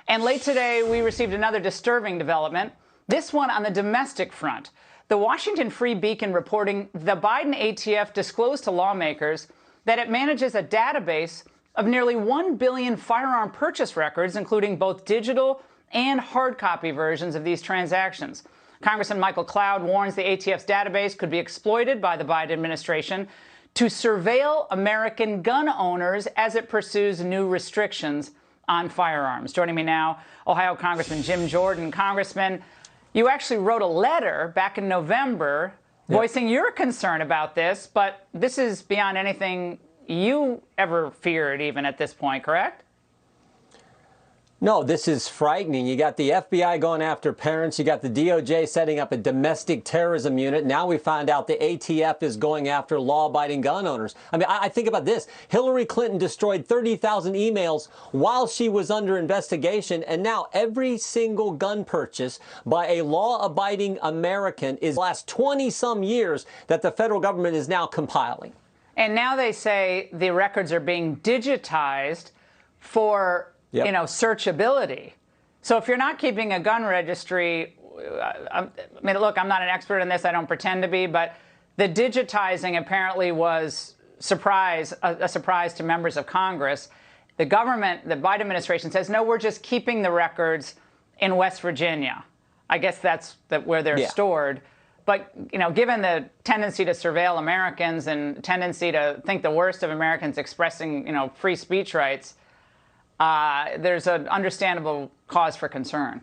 And late today, we received another disturbing development, this one on the domestic front. The Washington Free Beacon reporting the Biden ATF disclosed to lawmakers that it manages a database of nearly 1 billion firearm purchase records, including both digital and hard copy versions of these transactions. Congressman Michael Cloud warns the ATF's database could be exploited by the Biden administration to surveil American gun owners as it pursues new restrictions on firearms. Joining me now, Ohio Congressman Jim Jordan. Congressman, you actually wrote a letter back in November voicing your concern about this, but this is beyond anything you ever feared even at this point, correct? No, this is frightening. You got the FBI going after parents. You got the DOJ setting up a domestic terrorism unit. Now we find out the ATF is going after law-abiding gun owners. I mean, I think about this. Hillary Clinton destroyed 30,000 emails while she was under investigation. And now every single gun purchase by a law-abiding American is the last 20-some years that the federal government is now compiling. And now they say the records are being digitized for searchability. So if you're not keeping a gun registry, I mean, look, I'm not an expert in this. I don't pretend to be, but the digitizing apparently was a surprise to members of Congress. The government, the Biden administration says, no, we're just keeping the records in West Virginia. I guess that's where they're stored. But, given the tendency to surveil Americans and tendency to think the worst of Americans expressing, free speech rights, there's an understandable cause for concern.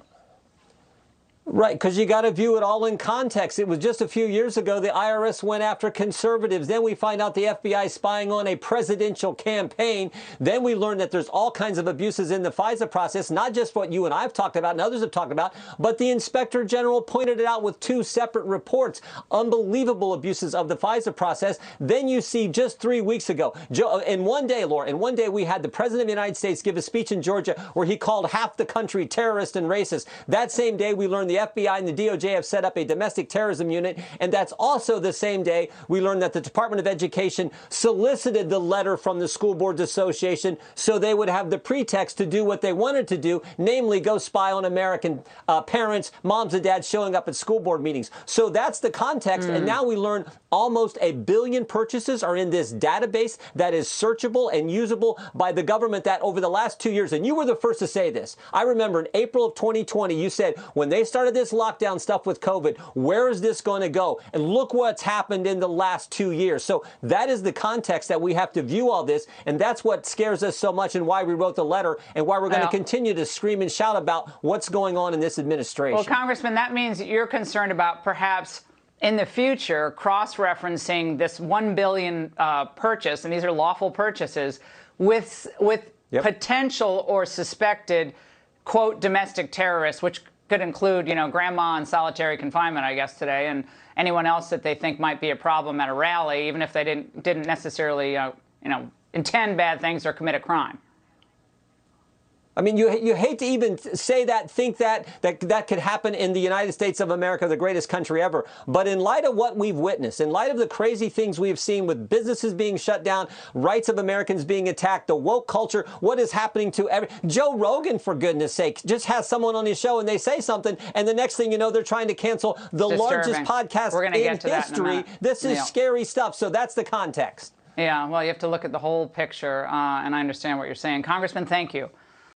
Right, because you got to view it all in context. It was just a few years ago the IRS went after conservatives. Then we find out the FBI spying on a presidential campaign. Then we learn that there's all kinds of abuses in the FISA process, not just what you and I have talked about and others have talked about, but the Inspector General pointed it out with 2 separate reports. Unbelievable abuses of the FISA process. Then you see just 3 weeks ago, in one day, Laura, in one day we had the President of the United States give a speech in Georgia where he called half the country terrorist and racist. That same day we learned the FBI and the DOJ have set up a domestic terrorism unit, and that's also the same day we learned that the Department of Education solicited the letter from the School Boards Association so they would have the pretext to do what they wanted to do, namely go spy on American parents, moms and dads showing up at school board meetings. So that's the context, and now we learn almost 1 billion purchases are in this database that is searchable and usable by the government that over the last 2 years, and you were the first to say this. I remember in April of 2020, you said when they started this lockdown stuff with COVID, where is this going to go? And look what's happened in the last 2 years. So that is the context that we have to view all this, and that's what scares us so much and why we wrote the letter and why we're going to continue to scream and shout about what's going on in this administration. Well, Congressman, that means you're concerned about perhaps in the future cross-referencing this 1 billion purchase, and these are lawful purchases, with potential or suspected, quote, domestic terrorists, which could include, grandma in solitary confinement, I guess, today, and anyone else that they think might be a problem at a rally, even if they didn't necessarily, intend bad things or commit a crime. I mean, you hate to even say that, think that could happen in the United States of America, the greatest country ever. But in light of what we've witnessed, in light of the crazy things we've seen with businesses being shut down, rights of Americans being attacked, the woke culture, what is happening to Joe Rogan, for goodness sake, just has someone on his show and they say something, and the next thing you know, they're trying to cancel the largest podcast in history. This is scary stuff. So that's the context. Yeah, well, you have to look at the whole picture, and I understand what you're saying. Congressman, thank you.